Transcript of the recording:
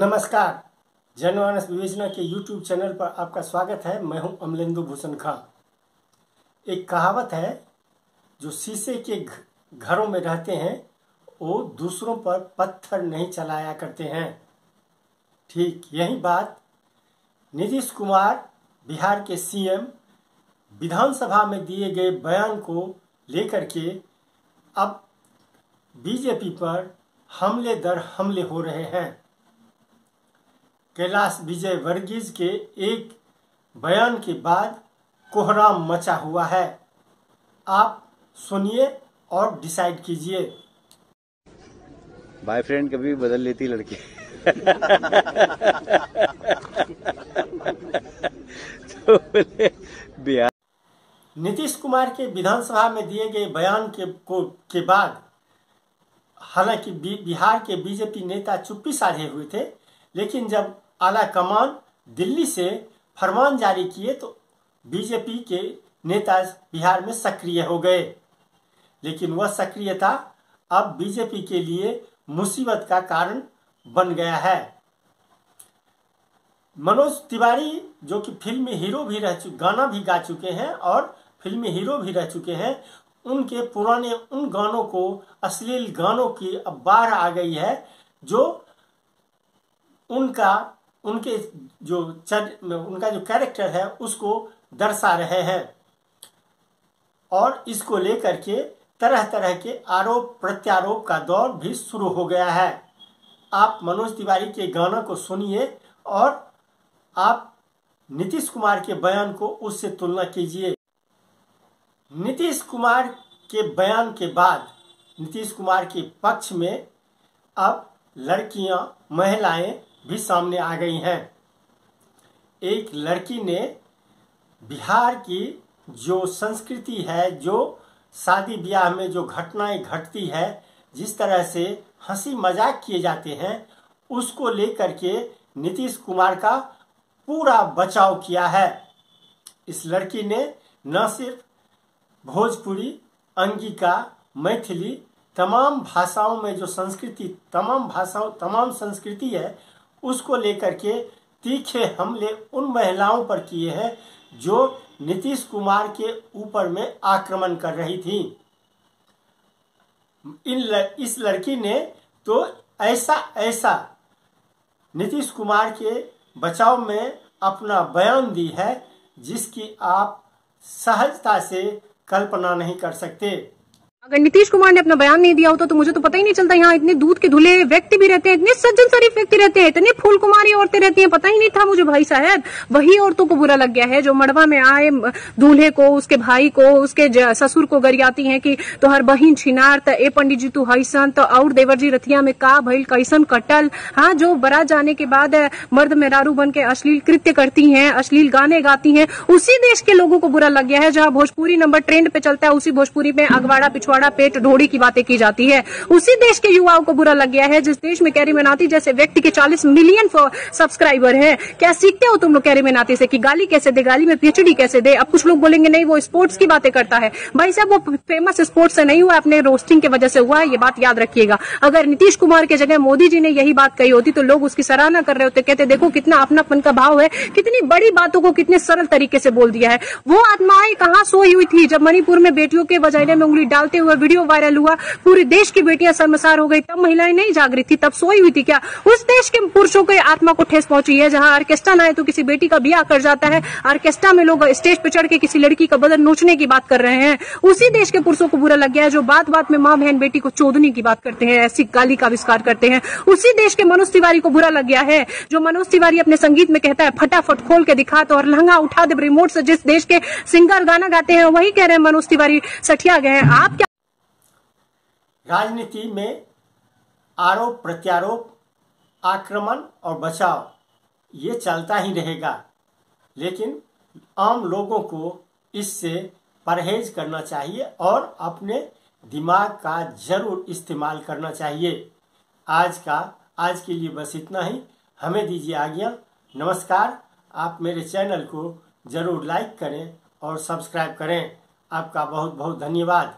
नमस्कार। जनमानस विवेचना के YouTube चैनल पर आपका स्वागत है। मैं हूं अमलेंदु भूषण खां। एक कहावत है, जो शीशे के घरों में रहते हैं वो दूसरों पर पत्थर नहीं चलाया करते हैं। ठीक यही बात नीतीश कुमार बिहार के सीएम विधानसभा में दिए गए बयान को लेकर के अब बीजेपी पर हमले दर हमले हो रहे हैं। कैलाश विजयवर्गीय के एक बयान के बाद कोहराम मचा हुआ है। आप सुनिए और डिसाइड कीजिए। बॉयफ्रेंड कभी बदल लेती लड़की। तो बिहार नीतीश कुमार के विधानसभा में दिए गए बयान के बाद हालांकि बिहार के बीजेपी नेता चुप्पी साधे हुए थे, लेकिन जब आला कमान दिल्ली से फरमान जारी किए तो बीजेपी के नेता बिहार में सक्रिय हो गए। लेकिन वह सक्रियता अब बीजेपी के लिए मुसीबत का कारण बन गया है। मनोज तिवारी, जो कि फिल्मी हीरो भी गाना भी गा चुके हैं और फिल्मी हीरो भी रह चुके हैं, उनके पुराने उन गानों को, अश्लील गानों की अब बाढ़ आ गई है, जो उनका जो कैरेक्टर है उसको दर्शा रहे हैं। और इसको लेकर के तरह तरह के आरोप प्रत्यारोप का दौर भी शुरू हो गया है। आप मनोज तिवारी के गाना को सुनिए और आप नीतीश कुमार के बयान को उससे तुलना कीजिए। नीतीश कुमार के बयान के बाद नीतीश कुमार के पक्ष में अब लड़कियां, महिलाएं भी सामने आ गई हैं। एक लड़की ने बिहार की जो संस्कृति है, जो शादी ब्याह में जो घटनाएं घटती है, जिस तरह से हंसी मजाक किए जाते हैं, उसको लेकर के नीतीश कुमार का पूरा बचाव किया है। इस लड़की ने न सिर्फ भोजपुरी, अंगिका, मैथिली तमाम भाषाओं में जो संस्कृति, तमाम संस्कृति है, उसको लेकर के तीखे हमले उन महिलाओं पर किए हैं जो नीतीश कुमार के ऊपर में आक्रमण कर रही थी। इस लड़की ने तो ऐसा नीतीश कुमार के बचाव में अपना बयान दी है, जिसकी आप सहजता से कल्पना नहीं कर सकते। अगर नीतीश कुमार ने अपना बयान नहीं दिया होता तो मुझे तो पता ही नहीं चलता। यहाँ इतने दूध के धुले व्यक्ति भी रहते हैं, इतने सज्जन शरीफ व्यक्ति रहते हैं, इतने फूल कुमारी औरतें रहती हैं, पता ही नहीं था मुझे। भाई साहब, वही औरतों को बुरा लग गया है जो मड़वा में आए दूल्हे को, उसके भाई को, उसके ससुर को गरियाती हैं कि तोहर बहिन छिनार, त ए पंडित जी तू हैसन, तो और देवर जी रथिया में का भइल, कैसन कटल। हाँ, जो बारात जाने के बाद मर्द मेहरारू बन के अश्लील कृत्य करती हैं, अश्लील गाने गाती हैं, उसी देश के लोगों को बुरा लग गया है। जहाँ भोजपुरी नंबर ट्रेंड पे चलता है, उसी भोजपुरी में अगवाड़ा पिछवाड़ा पेट ढोड़ी की बातें की जाती है। उसी देश के युवाओं को बुरा लग गया है जिस देश में कैरी मिनाती जैसे व्यक्ति के 40 मिलियन सब्सक्राइबर हैं। क्या सीखते हो तुम लोग कैरी मिनाती से कि गाली कैसे दे, गाली में पीएचडी कैसे दे। अब कुछ लोग बोलेंगे नहीं वो स्पोर्ट्स की बातें करता है। भाई साहब, वो फेमस स्पोर्ट्स से नहीं हुआ, अपने रोस्टिंग की वजह से हुआ है, ये बात याद रखिएगा। अगर नीतीश कुमार के जगह मोदी जी ने यही बात कही होती तो लोग उसकी सराहना कर रहे होते, कहते देखो कितना अपनापन का भाव है, कितनी बड़ी बातों को कितने सरल तरीके से बोल दिया है। वो आत्माएं कहाँ सोई हुई थी जब मणिपुर में बेटियों के वजाइने में उंगली डालते हुए वीडियो वायरल हुआ, पूरे देश की बेटियां शर्मसार हो गई, तब महिलाएं नहीं जागृत थी, तब सोई हुई थी क्या? उस देश के पुरुषों के आत्मा को ठेस पहुंची है जहां ऑर्केस्ट्रा ना है तो किसी बेटी का ब्याह कर जाता है, ऑर्केस्ट्रा में लोग स्टेज पे चढ़ के किसी लड़की का बदन नोचने की बात कर रहे हैं। उसी देश के पुरुषों को बुरा लग गया है जो बात बात में मां बहन बेटी को चोदने की बात करते हैं, ऐसी गाली का आविष्कार करते हैं। उसी देश के मनोज तिवारी को बुरा लग गया है जो मनोज तिवारी अपने संगीत में कहता है फटाफट खोल के दिखा तो और लहंगा उठा दे रिमोट से। जिस देश के सिंगर गाना गाते हैं वही कह रहे हैं मनोज तिवारी सठिया गए हैं। आप क्या राजनीति में आरोप प्रत्यारोप, आक्रमण और बचाव ये चलता ही रहेगा, लेकिन आम लोगों को इससे परहेज करना चाहिए और अपने दिमाग का जरूर इस्तेमाल करना चाहिए। आज के लिए बस इतना ही। हमें दीजिए आज्ञा। नमस्कार। आप मेरे चैनल को जरूर लाइक करें और सब्सक्राइब करें। आपका बहुत बहुत धन्यवाद।